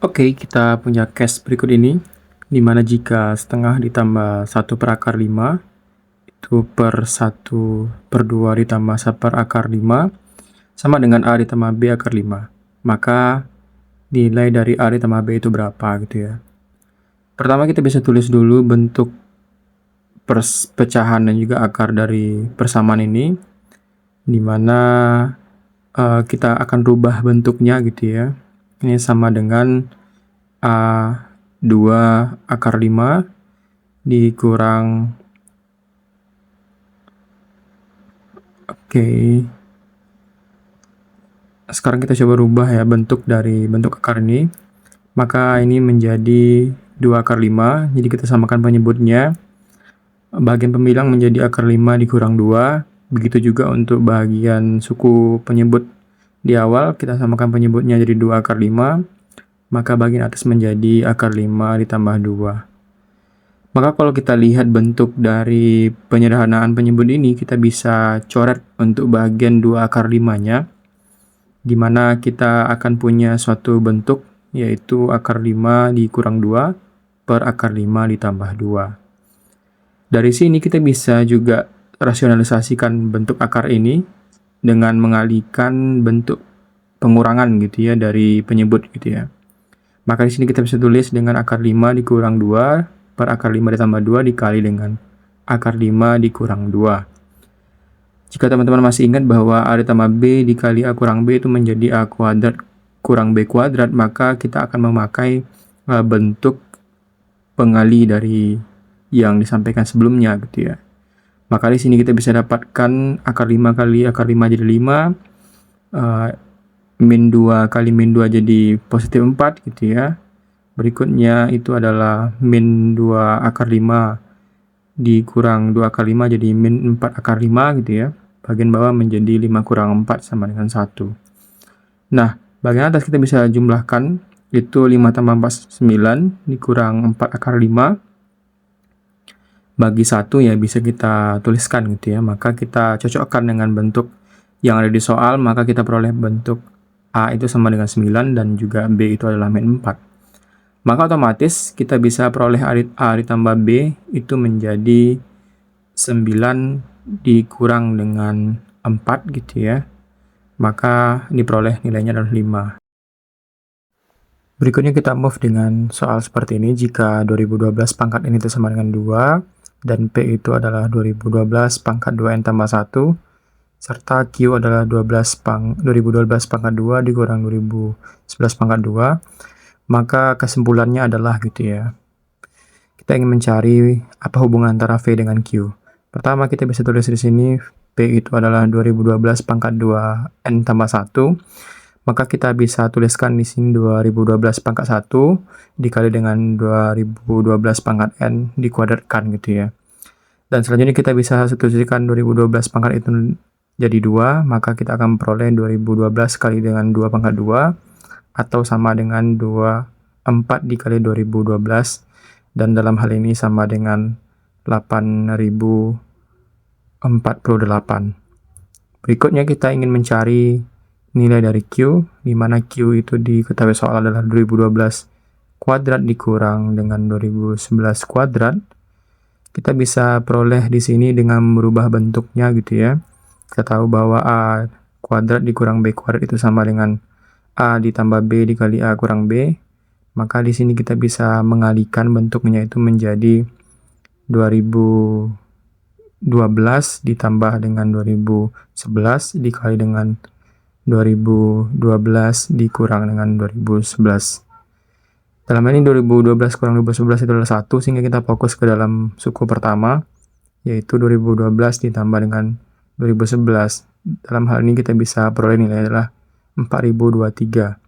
Oke, kita punya case berikut ini, di mana jika setengah ditambah 1/5 itu per 1/2 ditambah 1/5 sama dengan A ditambah B akar 5. Maka nilai dari A ditambah B itu berapa gitu ya. Pertama kita bisa tulis dulu bentuk pecahan dan juga akar dari persamaan ini, di mana kita akan rubah bentuknya gitu ya. Ini sama dengan A2 akar 5 dikurang sekarang kita coba rubah ya bentuk dari bentuk akar ini. Maka ini menjadi 2 akar 5, jadi kita samakan penyebutnya. Bagian pembilang menjadi akar 5 dikurang 2. Begitu juga untuk bagian suku penyebut di awal, kita samakan penyebutnya jadi 2 akar 5. Maka bagian atas menjadi akar 5 ditambah 2. Maka kalau kita lihat bentuk dari penyederhanaan penyebut ini, kita bisa coret untuk bagian 2 akar 5-nya, di mana kita akan punya suatu bentuk, yaitu akar 5 dikurang 2 per akar 5 ditambah 2. Dari sini kita bisa juga rasionalisasikan bentuk akar ini dengan mengalihkan bentuk pengurangan gitu ya dari penyebut gitu ya. Maka di sini kita bisa tulis dengan akar 5 dikurang 2 per akar 5 ditambah 2 dikali dengan akar 5 dikurang 2. Jika teman-teman masih ingat bahwa A ditambah B dikali A kurang B itu menjadi A kuadrat kurang B kuadrat, maka kita akan memakai bentuk pengali dari yang disampaikan sebelumnya gitu ya. Maka di sini kita bisa dapatkan akar 5 kali akar 5 jadi 5, min 2 kali min 2 jadi positif 4 gitu ya. Berikutnya itu adalah min 2 akar 5 dikurang 2 akar 5 jadi min 4 akar 5 gitu ya. Bagian bawah menjadi 5 kurang 4 sama dengan 1. Nah, bagian atas kita bisa jumlahkan, itu 5 tambah 4 9 dikurang 4 akar 5 bagi 1 ya bisa kita tuliskan gitu ya. Maka kita cocokkan dengan bentuk yang ada di soal, maka kita peroleh bentuk A itu sama dengan 9 dan juga B itu adalah min 4. Maka otomatis kita bisa peroleh A ditambah B itu menjadi 9 dikurang dengan 4 gitu ya. Maka diperoleh nilainya adalah 5. Berikutnya kita move dengan soal seperti ini. Jika 2012 pangkat N itu sama dengan 2 dan P itu adalah 2012 pangkat 2N tambah 1 serta Q adalah 2012 pangkat 2 dikurang 2011 pangkat 2, maka kesimpulannya adalah gitu ya. Kita ingin mencari apa hubungan antara V dengan Q. Pertama kita bisa tulis di sini P itu adalah 2012 pangkat 2 N tambah 1. Maka kita bisa tuliskan di sini 2012 pangkat 1 dikali dengan 2012 pangkat N dikuadratkan gitu ya. Dan selanjutnya kita bisa substitusikan 2012 pangkat itu jadi 2, maka kita akan peroleh 2012 kali dengan 2 pangkat 2 atau sama dengan 4 dikali 2012, dan dalam hal ini sama dengan 8048. Berikutnya kita ingin mencari nilai dari Q, di mana Q itu diketahui soal adalah 2012 kuadrat dikurang dengan 2011 kuadrat. Kita bisa peroleh di sini dengan merubah bentuknya gitu ya. Kita tahu bahwa A kuadrat dikurang B kuadrat itu sama dengan A ditambah B dikali A kurang B. Maka di sini kita bisa mengalihkan bentuknya itu menjadi 2012 ditambah dengan 2011 dikali dengan 2012 dikurang dengan 2011. Dalam ini 2012 kurang 2011 itu adalah 1, sehingga kita fokus ke dalam suku pertama, yaitu 2012 ditambah dengan 2011. Dalam hal ini kita bisa peroleh nilai adalah 4023.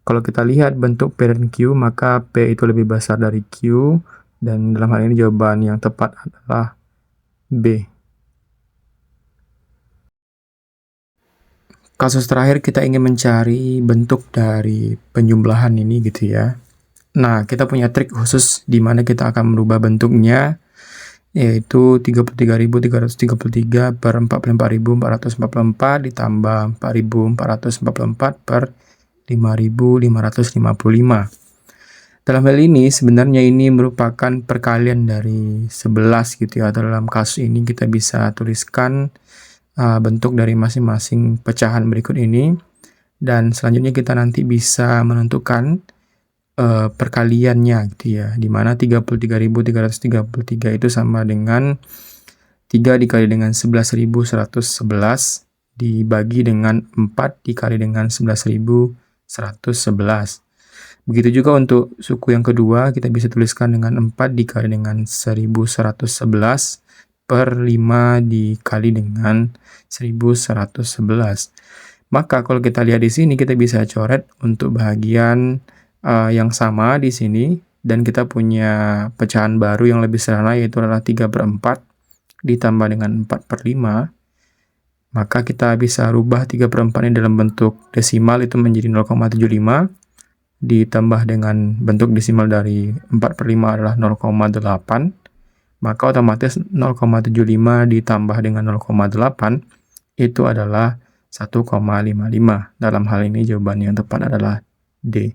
Kalau kita lihat bentuk P dan Q, maka P itu lebih besar dari Q, dan dalam hal ini jawaban yang tepat adalah B. Kasus terakhir kita ingin mencari bentuk dari penjumlahan ini gitu ya. Nah, kita punya trik khusus di mana kita akan merubah bentuknya, yaitu 33.333 per 44.444 ditambah 4.444 per 5.555. Dalam hal ini sebenarnya ini merupakan perkalian dari 11 gitu ya. Dalam kasus ini kita bisa tuliskan bentuk dari masing-masing pecahan berikut ini, dan selanjutnya kita nanti bisa menentukan perkaliannya gitu ya, dimana 33.333 itu sama dengan 3 dikali dengan 11.111 dibagi dengan 4 dikali dengan 11.111. Begitu juga untuk suku yang kedua, kita bisa tuliskan dengan 4 dikali dengan 1111 per 5 dikali dengan 1111. Maka kalau kita lihat di sini, kita bisa coret untuk bagian yang sama di sini, dan kita punya pecahan baru yang lebih sederhana, yaitu adalah 3/4 ditambah dengan 4/5. Maka kita bisa rubah 3/4 ini dalam bentuk desimal, itu menjadi 0,75, ditambah dengan bentuk desimal dari 4/5 adalah 0,8, maka otomatis 0,75 ditambah dengan 0,8 itu adalah 1,55. Dalam hal ini jawaban yang tepat adalah D.